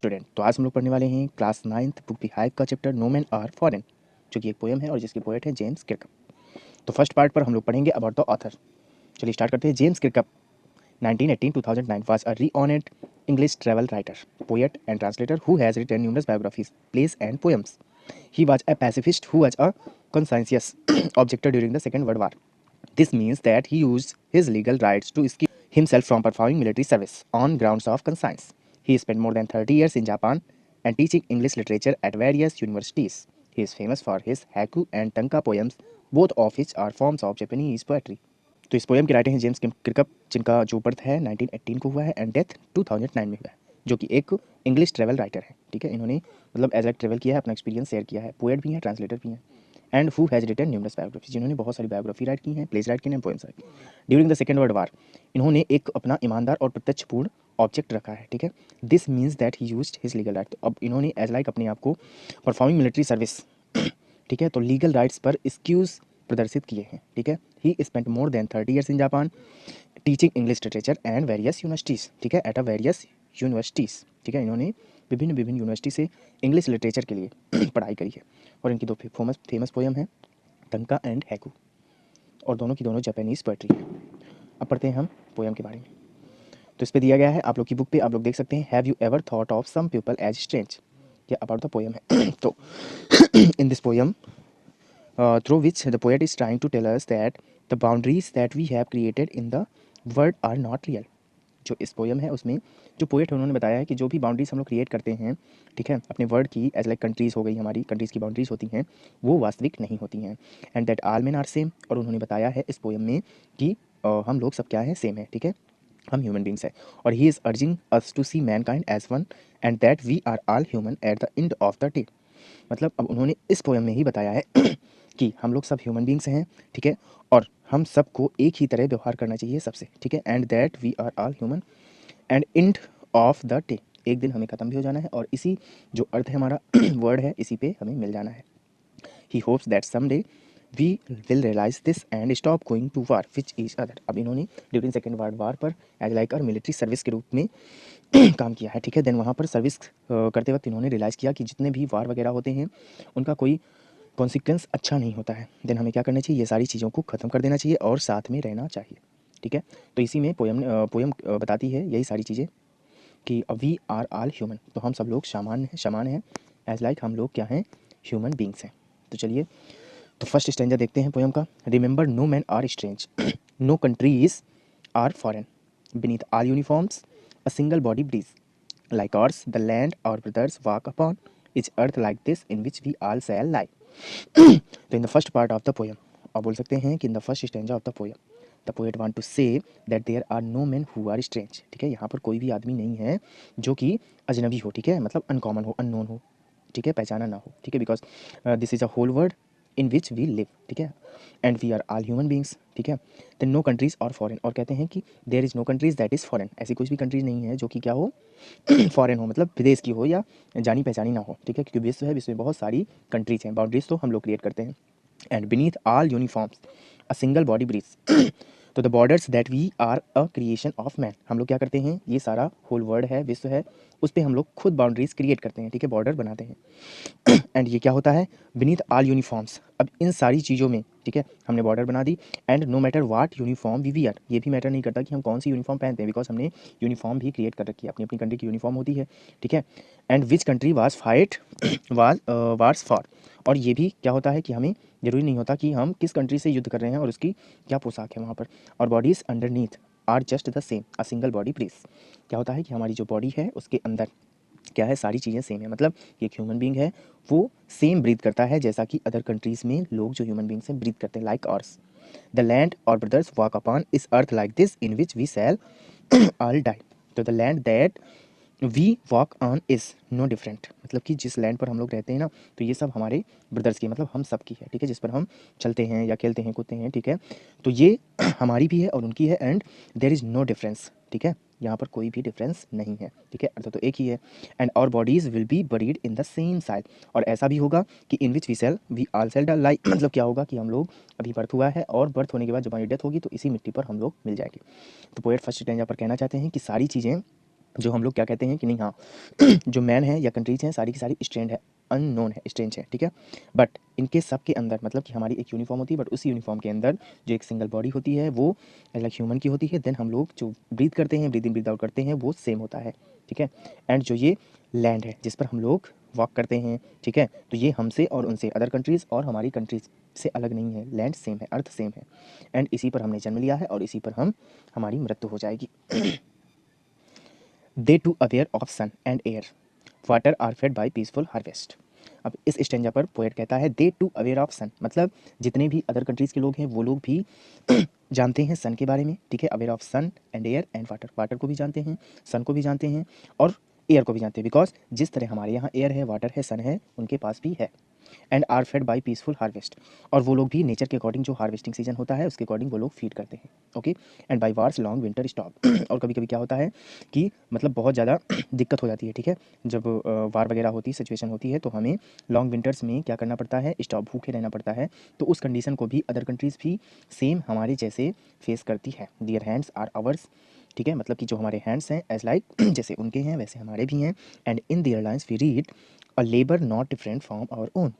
Student, तो आज हम लोग पढ़ने वाले हैं class 9th book the hive का chapter no man are foreign, जो कि एक पोएम है और जिसके पोएट हैं जेम्स किर्कअप। तो फर्स्ट पार्ट पर हम लोग पढ़ेंगे अबाउट द ऑथर। चलिए स्टार्ट करते हैं। James Kirkup 1918-2009 was a renowned English travel writer, poet and translator who has written numerous biographies, plays and poems. He was a pacifist who was a conscientious objector during the Second World War. This means that he used his legal rights to escape himself from performing military service on grounds of conscience. He spent more than 30 years in Japan and teaching English literature at various universities. He is famous for his haiku and tanka poems, both of which are forms of Japanese poetry. तो इस poem के writer हैं James किर्कअप, जिनका जो birth है 1918 को हुआ है एंड डेथ 2009 में हुआ है, जो कि एक इंग्लिश ट्रैवल राइटर है। ठीक है, इन्होंने मतलब एज ए ट्रैवल किया है, अपना एक्सपीरियंस शेयर किया है, पोएट भी हैं, ट्रांसलेटर भी हैं, and who has written numerous biography, जिन्होंने बहुत सारी बायोग्राफी राइट की हैं, प्लेज राइट की हैं, poems right. During the second world वार इन्होंने एक अपना ईमानदार और प्रत्यक्षपूर्ण ऑब्जेक्ट रखा है। ठीक है, this means that he used his legal right. तो अब इन्होंने एज लाइक अपने आप को परफॉर्मिंग मिलिट्री सर्विस ठीक है, तो लीगल राइट्स पर एक्सक्यूज़ प्रदर्शित किए हैं। ठीक है, ही spent more than 30 years in Japan teaching English literature and various universities. ठीक है, एट अ वेरियस यूनिवर्सिटीज़। ठीक है, इन्होंने विभिन्न विभिन्न यूनिवर्सिटी से इंग्लिश लिटरेचर के लिए पढ़ाई करी है। और इनकी दो फेमस पोएम है तंका एंड हैकू, और दोनों की दोनों जापानीज़ पोएट्री है। अब पढ़ते हैं हम पोएम के बारे में। तो इस पे दिया गया है आप लोग की बुक पे, आप लोग देख सकते हैं, have you ever thought of some people as strange. ये अबाउट द पोएम है। तो in this poem through which the poet is trying to tell us that the boundaries that we have created in the world are not real. जो इस poem है उसमें जो poet है उन्होंने बताया है कि जो भी बाउंड्रीज हम लोग क्रिएट करते हैं, ठीक है, अपने वर्ल्ड की, एज लाइक कंट्रीज़ हो गई, हमारी कंट्रीज़ की बाउंड्रीज होती हैं, वो वास्तविक नहीं होती हैं। And that all men are same, और उन्होंने बताया है इस पोएम में कि हम लोग सब क्या हैं, सेम है। ठीक है, हम ह्यूमन बींग्स हैं। और he is urging us to see mankind as one and that we are all human at the end of the day. मतलब अब उन्होंने इस पोएम में ही बताया है कि हम लोग सब ह्यूमन बींग्स हैं। ठीक है, और हम सबको एक ही तरह व्यवहार करना चाहिए सबसे। ठीक है, and that we are all human and end of the day, एक दिन हमें ख़त्म भी हो जाना है, और इसी जो अर्थ है हमारा वर्ड है, इसी पे हमें मिल जाना है। He hopes that some day we will realise this and stop going to war with each other. अब इन्होंने ड्यूरिंग सेकेंड वर्ल्ड वार पर एज लाइक और मिलिट्री सर्विस के रूप में काम किया है। ठीक है, देन वहाँ पर सर्विस करते वक्त इन्होंने रियलाइज़ किया कि जितने भी वार वगैरह होते हैं उनका कोई कॉन्सिक्वेंस अच्छा नहीं होता है। देन हमें क्या करना चाहिए, ये सारी चीज़ों को ख़त्म कर देना चाहिए और साथ में रहना चाहिए। ठीक है, तो इसी में पोएम बताती है यही सारी चीज़ें कि वी आर ऑल ह्यूमन, तो हम सब लोग समान हैं, एज लाइक हम लोग क्या हैं, ह्यूमन बींग्स हैं। तो चलिए, तो फर्स्ट स्टैंजा देखते हैं पोएम का। Remember no man are strange, no countries are foreign, beneath all uniforms a single body breathes, like ours the land our brothers walk upon is earth like this in which we all shall lie. तो in the first part of the poem, आप बोल सकते हैं कि in the first stanza of the poem the poet want to say that there are no man who are strange. ठीक है, यहाँ पर कोई भी आदमी नहीं है जो कि अजनबी हो। ठीक है, मतलब अनकॉमन हो, अननोन हो। ठीक है, पहचाना ना हो। ठीक है, because this is a whole world in which we live. ठीक है, and we are all human beings. ठीक है, then no countries are foreign, और कहते हैं कि there is no countries that is foreign, ऐसी कोई भी कंट्रीज़ नहीं है जो कि क्या हो, फॉरेन हो, मतलब विदेश की हो या जानी पहचानी ना हो। ठीक है, क्योंकि विश्व है, विश्व में बहुत सारी कंट्रीज हैं, बाउंड्रीज तो हम लोग क्रिएट करते हैं। And beneath all uniforms a single body breathes, तो the borders that we are a creation of man, हम लोग क्या करते हैं, ये सारा होल वर्ल्ड है, विश्व है, उस पर हम लोग खुद बाउंड्रीज क्रिएट करते हैं। ठीक है, बॉर्डर बनाते हैं। एंड ये क्या होता है, बीनीथ ऑल यूनिफॉर्म्स, अब इन सारी चीज़ों में, ठीक है, हमने बॉर्डर बना दी। And no matter what uniform we wear, ये भी मैटर नहीं करता कि हम कौन सी यूनिफॉर्म पहनते हैं, बिकॉज हमने यूनिफॉर्म भी क्रिएट कर रखी है, अपनी अपनी कंट्री की यूनिफॉर्म होती है। ठीक है, and which country was fight wars for, और ये भी क्या होता है कि हमें ज़रूरी नहीं होता कि हम किस कंट्री से युद्ध कर रहे हैं और उसकी क्या पोशाक है वहाँ पर। और bodies underneath are just the same a single body breathes, क्या होता है कि हमारी जो बॉडी है उसके अंदर क्या है, सारी चीज़ें सेम है, मतलब एक ह्यूमन बींग है वो सेम ब्रीथ करता है जैसा कि अदर कंट्रीज़ में लोग जो ह्यूमन बींग्स हैं ब्रीथ करते हैं, like ours. The land our brothers walk upon is earth like this in which we shall all die, तो the land that we walk on is no different, मतलब कि जिस लैंड पर हम लोग रहते हैं ना, तो ये सब हमारे ब्रदर्स की, मतलब हम सब की है। ठीक है, जिस पर हम चलते हैं या खेलते हैं, कूदते हैं, ठीक है, तो ये हमारी भी है और उनकी है। And there is no difference, ठीक है, यहाँ पर कोई भी डिफरेंस नहीं है। ठीक है, अर्थ तो एक ही है। And our bodies will be buried in the same side, और ऐसा भी होगा कि in which we all shall like, मतलब क्या होगा कि हम लोग अभी बर्थ हुआ है और बर्थ होने के बाद जब हमारी डेथ होगी तो इसी मिट्टी पर हम लोग मिल जाएंगे। तो पोएट फर्स्ट स्टैंजा पर कहना चाहते हैं कि सारी चीज़ें जो हम लोग क्या कहते हैं कि नहीं हाँ जो मैन है या कंट्रीज हैं सारी की सारी स्ट्रेंड है, अननोन है, स्ट्रेंज है, ठीक है। बट इनके सब के अंदर मतलब कि हमारी एक यूनिफॉर्म होती है, बट उस यूनिफॉर्म के अंदर जो एक सिंगल बॉडी होती है वो लाइक ह्यूमन की होती है। देन हम लोग जो ब्रीथ करते हैं, ब्रीथ इन ब्रीथ आउट करते हैं, वो सेम होता है, ठीक है। एंड जो ये लैंड है जिस पर हम लोग वॉक करते हैं, ठीक है, तो ये हमसे और उनसे अदर कंट्रीज़ और हमारी कंट्रीज़ से अलग नहीं है। लैंड सेम है, अर्थ सेम है, एंड इसी पर हमने जन्म लिया है और इसी पर हमारी मृत्यु हो जाएगी। They too aware of sun and air water are fed by peaceful harvest. अब इस स्टेंजा पर पोएट कहता है they too aware of sun, मतलब जितने भी अदर कंट्रीज़ के लोग हैं वो लोग भी जानते हैं सन के बारे में, ठीक है। Aware of sun and air and water, water को भी जानते हैं, सन को भी जानते हैं और एयर को भी जानते हैं। बिकॉज जिस तरह हमारे यहाँ एयर है, वाटर है, सन है, उनके पास भी है। And are fed by peaceful harvest, और वो लोग भी नेचर के अकॉर्डिंग जो हार्वेस्टिंग सीजन होता है उसके अकॉर्डिंग वो लोग फीड करते हैं, okay. And by wars long winter stop और कभी कभी क्या होता है कि मतलब बहुत ज़्यादा दिक्कत हो जाती है, ठीक है। जब वार वगैरह होती है, सिचुएशन होती है, तो हमें लॉन्ग विंटर्स में क्या करना पड़ता है, स्टॉप, भूखे रहना पड़ता है। तो उस कंडीशन को भी अदर कंट्रीज़ भी सेम हमारे जैसे फेस करती है। दियर हैंड्स आर आवर्स, ठीक है, मतलब कि जो हमारे हैंड्स हैं एज लाइक जैसे उनके हैं वैसे हमारे भी हैं। And in their lines we read a labour not different from our own.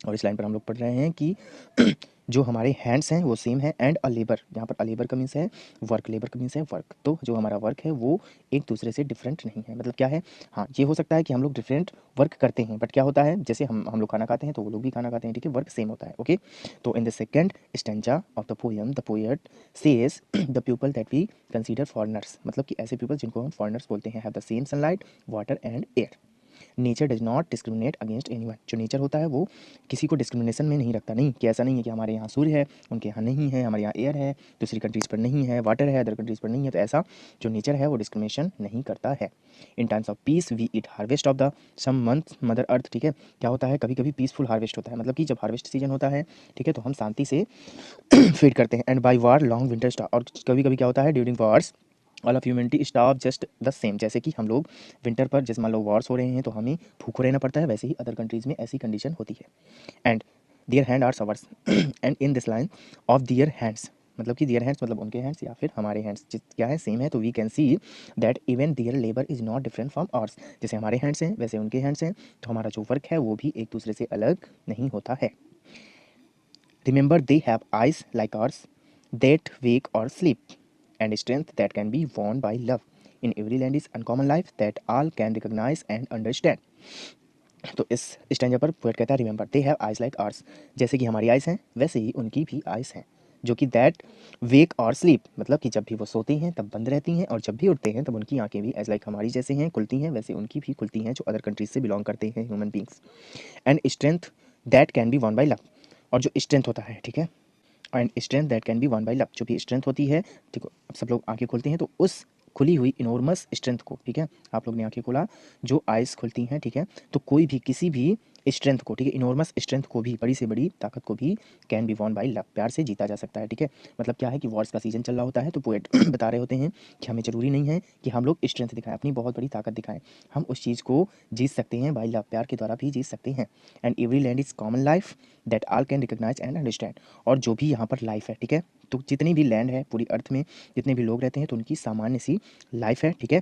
और इस लाइन पर हम लोग पढ़ रहे हैं कि जो हमारे हैंड्स हैं वो सेम है, एंड अ लेबर, यहाँ पर अ लेबर का मीन्स है वर्क, लेबर का मीन्स है वर्क। तो जो हमारा वर्क है वो एक दूसरे से डिफरेंट नहीं है। मतलब क्या है, हाँ ये हो सकता है कि हम लोग डिफरेंट वर्क करते हैं, बट क्या होता है जैसे हम लोग खाना खाते हैं तो वो लोग भी खाना खाते हैं, ठीक है, वर्क सेम होता है, ओके। तो in the second stanza of the poem the poet says the people that we consider foreigners, मतलब कि ऐसे पीपल जिनको हम फॉरेनर्स बोलते हैं, have the same sunlight, water and air. Nature does not discriminate against anyone, जो nature होता है वो किसी को डिस्क्रिमिनेशन में नहीं रखता, नहीं कि ऐसा नहीं है कि हमारे यहाँ सूर्य है उनके यहाँ नहीं है, हमारे यहाँ एयर है दूसरी कंट्रीज़ पर नहीं है, वाटर है अदर कंट्रीज़ पर नहीं है। तो ऐसा जो नेचर है वो डिस्क्रिमिनेशन नहीं करता है। In times of peace we eat harvest of the some month mother earth, ठीक है। क्या होता है, कभी कभी पीसफुल हार्वेस्ट होता है, मतलब कि जब हार्वेस्ट सीजन होता है, ठीक है, तो हम शांति से फीड करते हैं। And by war long winter star, और कभी कभी क्या होता है during wars all of humanity staff just the same, जैसे कि हम लोग विंटर पर जैसे मान लो वॉर्स हो रहे हैं तो हमें भूखो रहना पड़ता है, वैसे ही अदर कंट्रीज़ में ऐसी कंडीशन होती है। And their hand are ours and in this line of their hands, मतलब कि दियर हैंड्स मतलब उनके हैंड्स या फिर हमारे हैंड्स क्या है, सेम है। तो we can see that even their labour is not different from ours, जैसे हमारे हैंड्स हैं वैसे उनके हैंड्स हैं, तो हमारा जो वर्क है वो भी एक दूसरे से अलग नहीं होता है। Remember they have eyes like ours that wake or sleep and strength that can be won by love. In every land is uncommon life that all can recognize and understand. तो इस स्टैंजा पर poet कहता है remember they have eyes like ours, जैसे कि हमारी eyes हैं वैसे ही उनकी भी आइज़ हैं, जो कि दैट वेक और स्लीप, मतलब कि जब भी वो सोती हैं तब बंद रहती हैं और जब भी उठते हैं तब उनकी आंखें भी एज लाइक हमारी जैसे हैं खुलती हैं, वैसे उनकी भी खुलती हैं जो अदर कंट्रीज से बिलोंग करते हैं human beings. And strength that can B one by love, और जो स्ट्रेंथ होता है, ठीक है, and strength that can B one by love, जो भी स्ट्रेंथ होती है, ठीक है। अब सब लोग आंखें खोलते हैं तो उस खुली हुई इनॉर्मस स्ट्रेंथ को, ठीक है, आप लोग ने आंखें खोला, जो आइज़ खुलती हैं, ठीक है, तो कोई भी किसी भी स्ट्रेंथ को, ठीक है, इनॉर्मस स्ट्रेंथ को भी, बड़ी से बड़ी ताकत को भी can be won by love, प्यार से जीता जा सकता है, ठीक है। मतलब क्या है कि वॉर्स का सीजन चल रहा होता है तो पोएट बता रहे होते हैं कि हमें ज़रूरी नहीं है कि हम लोग स्ट्रेंथ दिखाएं, अपनी बहुत बड़ी ताकत दिखाएं, हम उस चीज़ को जीत सकते हैं बाई लव, प्यार के द्वारा भी जीत सकते हैं। And every land is common life that all can recognise and understand, और जो भी यहाँ पर लाइफ है, ठीक है, तो जितनी भी लैंड है पूरी अर्थ में जितने भी लोग रहते हैं तो उनकी सामान्य सी लाइफ है, ठीक है,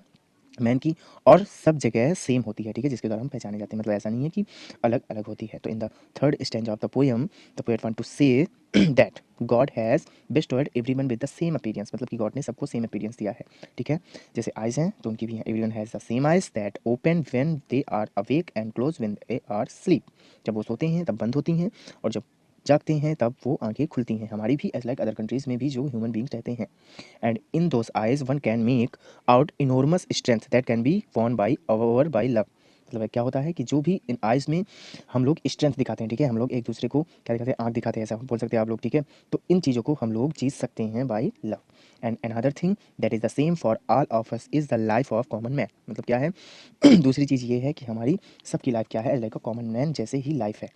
मैन की, और सब जगह सेम होती है, ठीक है, जिसके द्वारा हम पहचाने जाते हैं, मतलब ऐसा नहीं है कि अलग अलग होती है। तो in the third stanza of the poem the poet want to say that God has bestowed everyone with the same appearance, मतलब कि गॉड ने सबको सेम अपीयरेंस दिया है, ठीक है। जैसे आइज़ हैं तो उनकी भी हैं, everyone has the same eyes that open when they are awake and close when they are sleep, जब वो सोते हैं तब बंद होती हैं और जब जागते हैं तब वो आंखें खुलती हैं, हमारी भी एज लाइक अदर कंट्रीज़ में भी जो ह्यूमन बींग्स रहते हैं। And in those eyes one can make out enormous strength that can be won by our by love, मतलब क्या होता है कि जो भी इन आइज़ में हम लोग स्ट्रेंथ दिखाते हैं, ठीक है, हम लोग एक दूसरे को क्या दिखाते हैं, आँख दिखाते हैं, ऐसा बोल सकते हैं आप लोग, ठीक है, तो इन चीज़ों को हम लोग जीत सकते हैं by love. And another thing that is the same for all of us is the life of common man, मतलब क्या है दूसरी चीज़ ये है कि हमारी सबकी लाइफ क्या है, लाइक अ कॉमन मैन जैसे ही लाइफ है,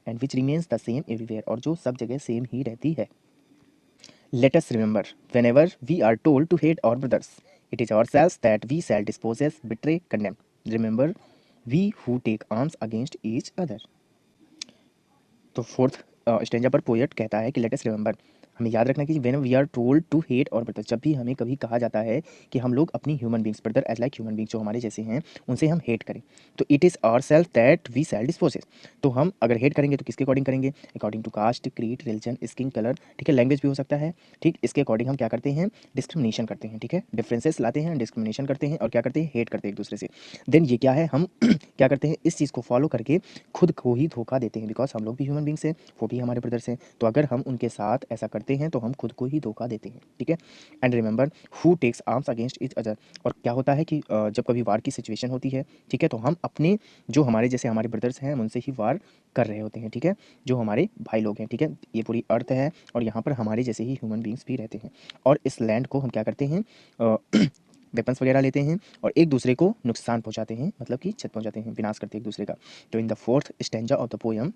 and which remains the same everywhere, और जो सब जगह सेम ही रहती है। Let us remember, whenever we are told to hate our brothers, it is ourselves that we shall dispose, betray, condemn. Remember, we who take arms against each other. तो fourth stanza पर poet कहता है कि let us remember, हमें याद रखना कि when we are told to hate our brother, जब भी हमें कभी कहा जाता है कि हम लोग अपनी human beings brother as like human beings जो हमारे जैसे हैं उनसे हम हेट करें, तो it is our self that we sell dispossess. तो हम अगर हेट करेंगे तो किसके अकॉर्डिंग करेंगे? According to caste, creed, religion, skin colour, ठीक है, लैंग्वेज भी हो सकता है, ठीक, इसके अकॉर्डिंग हम क्या करते हैं? डिस्क्रिमिनेशन करते हैं, ठीक है, डिफरेंसेस लाते हैं, डिस्क्रिमिनेशन करते हैं और क्या करते हैं? हेट करते हैं एक दूसरे से। देन ये क्या है? हम क्या करते हैं? इस चीज़ को फॉलो करके खुद को ही धोखा देते हैं, बिकॉज हम लोग भी ह्यूमन बींग्स हैं, वो भी हमारे ब्रदर्स हैं, तो अगर हम उनके साथ ऐसा करते हैं तो हम खुद को ही धोखा देते हैं, ठीक है। And remember who takes arms against each other, और क्या होता है कि जब कभी वार की सिचुएशन होती है, ठीक है, तो हम अपने जो हमारे जैसे हमारे ब्रदर्स हैं हम उनसे ही वार कर रहे होते हैं, ठीक है, जो हमारे भाई लोग हैं, ठीक है, ये पूरी अर्थ है और यहाँ पर हमारे जैसे ही ह्यूमन बींग्स भी रहते हैं, और इस लैंड को हम क्या करते हैं? वेपन्स वगैरह लेते हैं और एक दूसरे को नुकसान पहुंचाते हैं, मतलब कि क्षत पहुंचाते हैं, विनाश करते हैं एक दूसरे का। तो in the fourth stanza of the poem,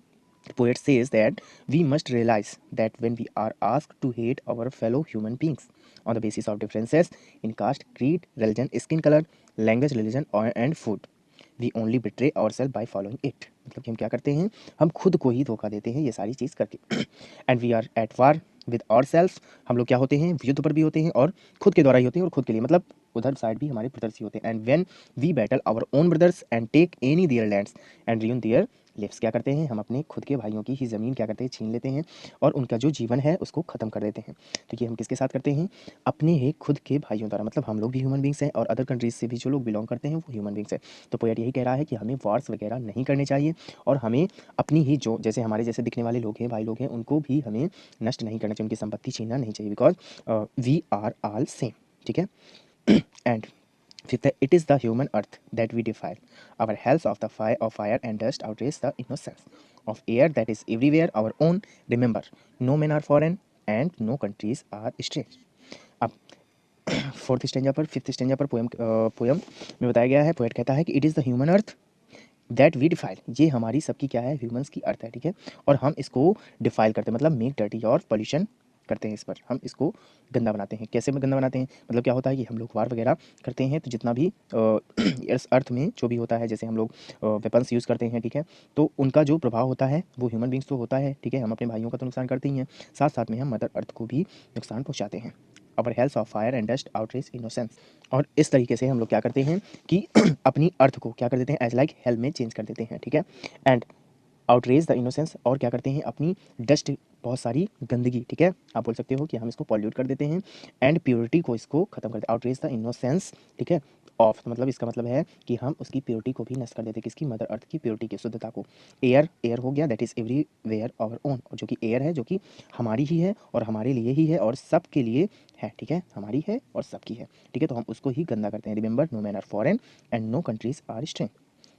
the poet says that we must realize that when we are asked to hate our fellow human beings on the basis of differences in caste, creed, religion, skin color, language, religion and food, we only betray ourselves by following it। मतलब कि हम क्या करते हैं? हम खुद को ही धोखा देते हैं ये सारी चीज़ करके। And we are at war with our self, हम लोग क्या होते हैं? युद्ध पर भी होते हैं और खुद के द्वारा ही होते हैं और खुद के लिए, मतलब उधर साइड भी हमारे ब्रदर्स ही होते हैं। And when we battle our own brothers and take any their lands and ruin their lives, क्या करते हैं? हम अपने खुद के भाइयों की ही ज़मीन क्या करते हैं? छीन लेते हैं और उनका जो जीवन है उसको ख़त्म कर देते हैं। तो ये हम किसके साथ करते हैं? अपने ही खुद के भाइयों द्वारा, मतलब हम लोग भी ह्यूमन बींग्स हैं और अदर कंट्रीज से भी जो लोग बिलोंग करते हैं वो ह्यूमन बींग्स हैं। तो पोएट यही कह रहा है कि हमें वॉर्स वगैरह नहीं करने चाहिए और हमें अपनी ही जो जैसे हमारे जैसे दिखने वाले लोग हैं, भाई लोग हैं, उनको भी हमें नष्ट नहीं करना चाहिए, उनकी संपत्ति छीनना नहीं चाहिए, because we are all same, ठीक है। And fifth, it is the human earth that we defile. Our hells of fire and dust outrace the innocence of air that is everywhere our own. Remember, no men are foreign and no countries are strange. अब fourth stanza पर, fifth stanza पर poem में बताया गया है, poet कहता है कि it is the human earth that we defile, ये हमारी सबकी क्या है? ह्यूमंस की अर्थ है, ठीक है, और हम इसको डिफाइल करते हैं, मतलब मेक डर्टी और पॉल्यूशन करते हैं, इस पर हम इसको गंदा बनाते हैं। कैसे में गंदा बनाते हैं? मतलब क्या होता है कि हम लोग वार वगैरह करते हैं तो जितना भी इस अर्थ में जो भी होता है, जैसे हम लोग वेपन्स यूज़ करते हैं, ठीक है, तो उनका जो प्रभाव होता है वो ह्यूमन बींग्स तो होता है, ठीक है, हम अपने भाइयों का तो नुकसान करते ही हैं, साथ साथ में हम मदर अर्थ को भी नुकसान पहुँचाते हैं। Our hells of fire and dust outrage innocence, और इस तरीके से हम लोग क्या करते हैं कि अपनी अर्थ को क्या कर देते हैं? एज लाइक हेल में चेंज कर देते हैं, ठीक है। एंड आउटरेज द इनोसेंस, और क्या करते हैं? अपनी डस्ट, बहुत सारी गंदगी, ठीक है, आप बोल सकते हो कि हम इसको पॉल्यूट कर देते हैं, एंड प्योरिटी को इसको खत्म कर देते हैं। आउटरेज द इनोसेंस, ठीक है, ऑफ, मतलब इसका मतलब है कि हम उसकी प्योरिटी को भी नष्ट कर देते हैं, किसकी? मदर अर्थ की प्योरिटी की, शुद्धता को। एयर, एयर हो गया that is everywhere our own, और जो कि एयर है जो कि हमारी ही है और हमारे लिए ही है और सब के लिए है, ठीक है, हमारी है और सबकी है, ठीक है, तो हम उसको ही गंदा करते हैं। Remember, no man are foreign and no countries are strange.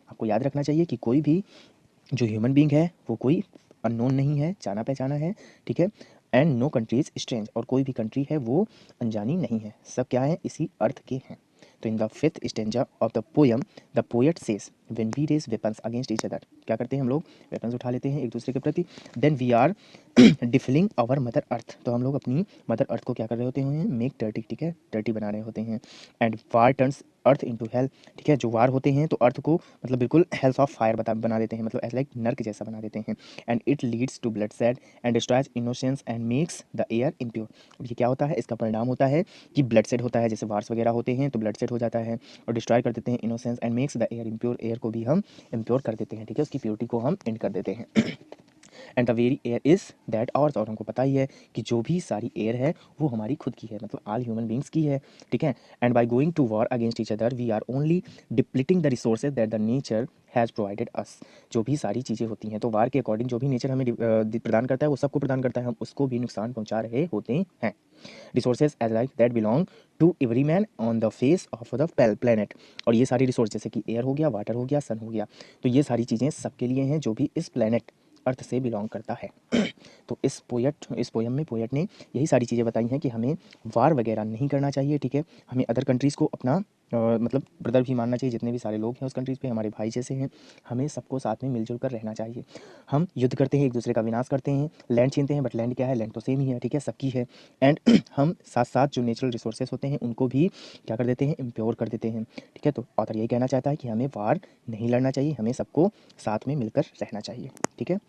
आपको याद रखना चाहिए कि कोई भी जो ह्यूमन बीइंग है वो कोई अननोन नहीं है, जाना पहचाना है, ठीक है। एंड नो कंट्रीज स्ट्रेंज, और कोई भी कंट्री है वो अनजानी नहीं है, सब क्या है? इसी अर्थ के हैं। तो in the fifth stanza of the poem the poet says when we raise weapons against each other, क्या करते हैं हम लोग? वेपन्स उठा लेते हैं एक दूसरे के प्रति। Then we are defiling our mother earth, तो हम लोग अपनी मदर अर्थ को क्या कर रहे होते हैं? मेक डर्टी, ठीक है, डर्टी बना रहे होते हैं। And war turns earth into hello, ठीक है, जो वार होते हैं तो अर्थ को मतलब बिल्कुल हेल्स ऑफ फायर बना देते हैं, मतलब एज लाइक नर्क जैसा बना देते हैं। And it leads to blood shed and destroys innocence and makes the air impure. अब ये क्या होता है? इसका परिणाम होता है कि ब्लड सेड होता है, जैसे वार्स वगैरह होते हैं तो ब्लड सेड हो जाता है और डिस्ट्रॉय कर देते हैं innocence and makes the air impure, air को भी हम इम्प्योर कर देते हैं, ठीक है, उसकी प्योरिटी को हम एंड कर देते हैं। And the very air is that hours, और हमको पता ही है कि जो भी सारी एयर है वो हमारी खुद की है, मतलब ऑल ह्यूमन बींग्स की है, ठीक है। And by going to war against each other we are only depleting the resources that the nature has provided us. जो भी सारी चीज़ें होती हैं तो वार के अकॉर्डिंग जो भी नेचर हमें प्रदान करता है वो सबको प्रदान करता है, हम उसको भी नुकसान पहुंचा रहे होते हैं। Resources as like that belong to every man on the face of the planet, और ये सारी रिसोर्स जैसे कि एयर हो गया, वाटर हो गया, सन हो गया, तो ये सारी चीज़ें सबके लिए हैं जो भी इस प्लेनेट अर्थ से बिलोंग करता है। तो इस पोयम में पोएट ने यही सारी चीज़ें बताई हैं कि हमें वार वगैरह नहीं करना चाहिए, ठीक है, हमें अदर कंट्रीज़ को अपना मतलब ब्रदर भी मानना चाहिए, जितने भी सारे लोग हैं उस कंट्रीज़ पे हमारे भाई जैसे हैं, हमें सबको साथ में मिलजुल कर रहना चाहिए। हम युद्ध करते हैं, एक दूसरे का विनाश करते हैं, लैंड छीनते हैं, बट लैंड क्या है? लैंड तो सेम ही है, ठीक है, सबकी है। एंड हम साथ साथ जो नेचुरल रिसोर्सेज होते हैं उनको भी क्या कर देते हैं? इम्प्योर कर देते हैं, ठीक है। तो ऑथर यही कहना चाहता है कि हमें वार नहीं लड़ना चाहिए, हमें सबको साथ में मिलकर रहना चाहिए, ठीक है।